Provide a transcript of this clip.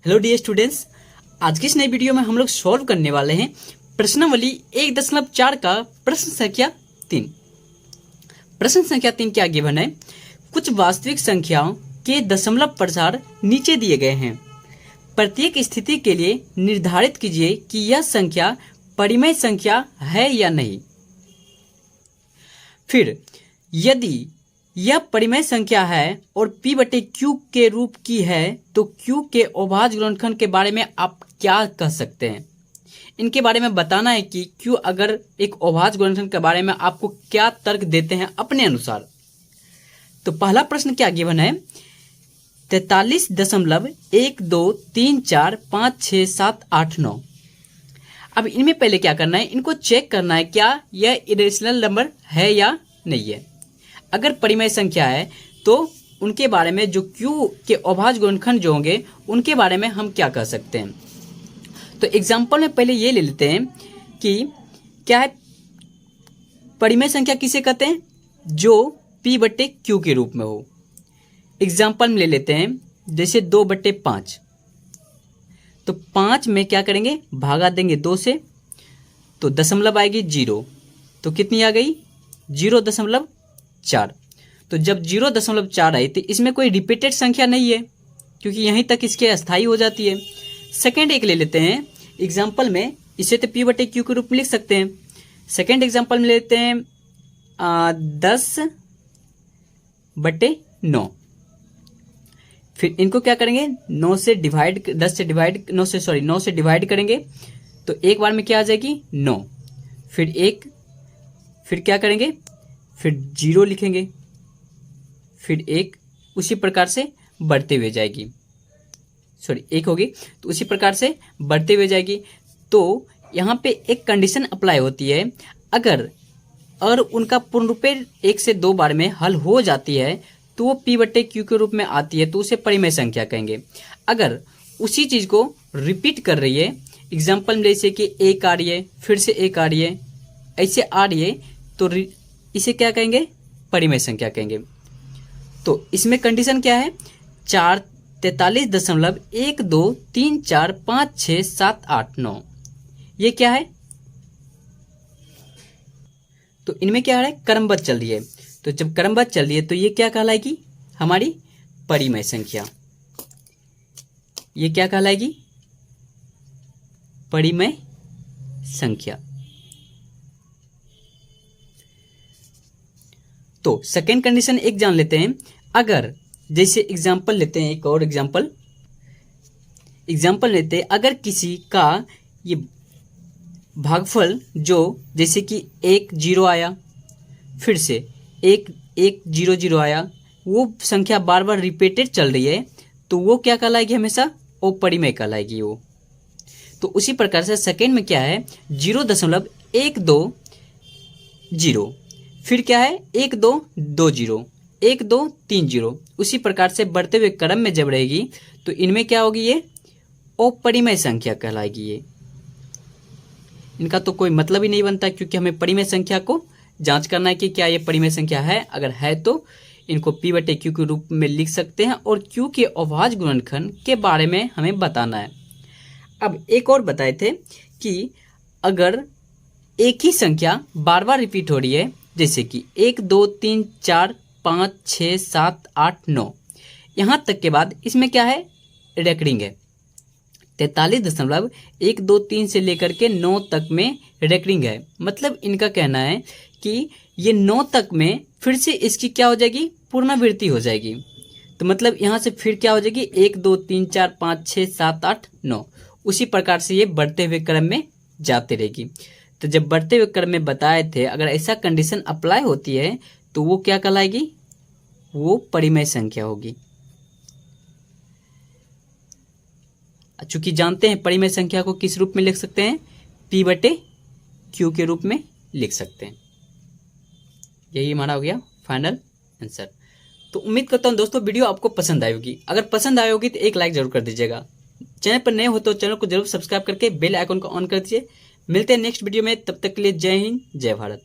Hello dear students, आज की इस नई वीडियो में हम लोग सॉल्व करने वाले हैं प्रश्नावली 1.4 का प्रश्न संख्या 3। प्रश्न संख्या 3 क्या गिवन है? कुछ वास्तविक संख्याओं के दशमलव प्रसार नीचे दिए गए हैं। प्रत्येक स्थिति के लिए निर्धारित कीजिए कि यह संख्या परिमेय संख्या है या नहीं। फिर यदि यह परिमेय संख्या है और P/Q के रूप की है तो Q के अभाज्य गुणनखंड के बारे में आप क्या कह सकते हैं? इनके बारे में बताना है कि Q अगर एक अभाज्य गुणनखंड के बारे में आपको क्या तर्क देते हैं अपने अनुसार। तो पहला प्रश्न क्या गिवन है? 43.12345678 9। अब इनमें पहले क्या करना है, इनको चेक करना है क्या यह इरेशनल नंबर है या नहीं है। अगर परिमेय संख्या है तो उनके बारे में जो Q के अभाज्य गुणनखंड जो होंगे उनके बारे में हम क्या कह सकते हैं। तो एग्जाम्पल में पहले ये ले लेते हैं कि क्या है परिमेय संख्या किसे कहते हैं? जो P/Q के रूप में हो। एग्जाम्पल में ले लेते हैं जैसे 2/5। तो 5 में क्या करेंगे, भागा देंगे 2 से, तो दशमलव आएगी 0। तो कितनी आ गई? 0.4। तो जब 0.4 आई तो इसमें कोई रिपीटेड संख्या नहीं है क्योंकि यहीं तक इसके अस्थायी हो जाती है। सेकेंड एक ले लेते हैं एग्जाम्पल में, इसे तो P/Q के रूप में लिख सकते हैं। सेकेंड एग्जाम्पल में लेते हैं 10/9। फिर इनको क्या करेंगे, 9 से डिवाइड करेंगे तो एक बार में क्या आ जाएगी 9। फिर क्या करेंगे, फिर 0 लिखेंगे, फिर 1, उसी प्रकार से बढ़ते हुए जाएगी। 1 होगी तो उसी प्रकार से बढ़ते हुए जाएगी। तो यहाँ पे एक कंडीशन अप्लाई होती है, अगर और उनका पूर्ण रूपे 1 से 2 बार में हल हो जाती है तो वो P/Q के रूप में आती है, तो उसे परिमेय संख्या कहेंगे। अगर उसी चीज को रिपीट कर रही है, एग्जाम्पल में जैसे कि 1 आ रही है, फिर से 1 आ रही है, ऐसे आ रही है, तो इसे क्या कहेंगे, परिमेय संख्या कहेंगे। तो इसमें कंडीशन क्या है, 43.12345678 9। ये क्या है? तो इनमें क्या है, क्रमबद्ध चल रही है। तो जब क्रमबद्ध चल रही है तो ये क्या कहलाएगी, हमारी परिमेय संख्या। ये क्या कहलाएगी, परिमेय संख्या। तो सेकेंड कंडीशन एक जान लेते हैं। अगर जैसे एग्जाम्पल लेते हैं, एक और एग्जाम्पल लेते हैं, अगर किसी का ये भागफल जो जैसे कि 1 0 आया, फिर से 1 1 0 0 आया, वो संख्या बार बार रिपीटेड चल रही है, तो वो क्या कहलाएगी, हमेशा अपरिमेय कहलाएगी वो। तो उसी प्रकार से सेकेंड में क्या है, 0.1230, फिर क्या है 1 2 2 0, 1 2 3 0। उसी प्रकार से बढ़ते हुए क्रम में जब रहेगी तो इनमें क्या होगी, ये अपरिमेय संख्या कहलाएगी। ये इनका तो कोई मतलब ही नहीं बनता क्योंकि हमें परिमेय संख्या को जांच करना है कि क्या ये परिमेय संख्या है। अगर है तो इनको P/Q के रूप में लिख सकते हैं और Q के अभाज्य गुणनखंड के बारे में हमें बताना है। अब एक और बताए थे कि अगर एक ही संख्या बार बार रिपीट हो रही है, जैसे कि 1 2 3 4 5 6 7 8 9, यहाँ तक के बाद इसमें क्या है, रेकरिंग है। 43.123 से लेकर के 9 तक में रेकरिंग है। मतलब इनका कहना है कि ये 9 तक में फिर से इसकी क्या हो जाएगी, पुनरावृत्ति हो जाएगी। तो मतलब यहाँ से फिर क्या हो जाएगी, 1 2 3 4 5 6 7 8 9, उसी प्रकार से ये बढ़ते हुए क्रम में जाती रहेगी। तो जब बढ़ते हुए क्रम में बताए थे, अगर ऐसा कंडीशन अप्लाई होती है तो वो क्या कहलाएगी, वो परिमेय संख्या होगी। चूंकि जानते हैं परिमेय संख्या को किस रूप में लिख सकते हैं, P/Q के रूप में लिख सकते हैं। यही हमारा हो गया फाइनल आंसर। तो उम्मीद करता हूं दोस्तों वीडियो आपको पसंद आई होगी। अगर पसंद आई होगी तो एक लाइक जरूर कर दीजिएगा। चैनल पर नए हो तो चैनल को जरूर सब्सक्राइब करके बेल आइकन को ऑन कर दीजिए। मिलते हैं नेक्स्ट वीडियो में, तब तक के लिए जय हिंद जय भारत।